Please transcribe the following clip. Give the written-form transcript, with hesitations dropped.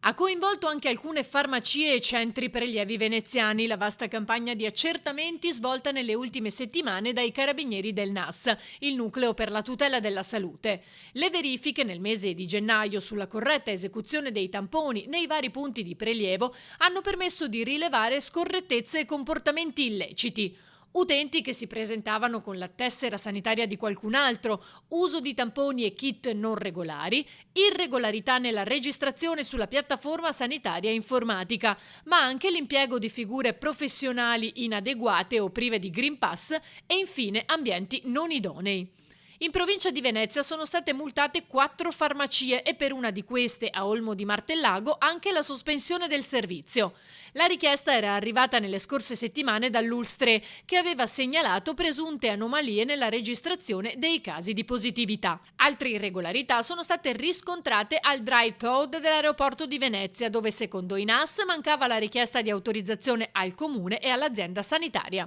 Ha coinvolto anche alcune farmacie e centri prelievi veneziani, la vasta campagna di accertamenti svolta nelle ultime settimane dai carabinieri del NAS, il nucleo per la tutela della salute. Le verifiche nel mese di gennaio sulla corretta esecuzione dei tamponi nei vari punti di prelievo hanno permesso di rilevare scorrettezze e comportamenti illeciti. Utenti che si presentavano con la tessera sanitaria di qualcun altro, uso di tamponi e kit non regolari, irregolarità nella registrazione sulla piattaforma sanitaria informatica, ma anche l'impiego di figure professionali inadeguate o prive di Green Pass e infine ambienti non idonei. In provincia di Venezia sono state multate 4 farmacie e per una di queste, a Olmo di Martellago, anche la sospensione del servizio. La richiesta era arrivata nelle scorse settimane dall'Ulstre, che aveva segnalato presunte anomalie nella registrazione dei casi di positività. Altre irregolarità sono state riscontrate al drive-thru dell'aeroporto di Venezia, dove secondo i NAS mancava la richiesta di autorizzazione al comune e all'azienda sanitaria.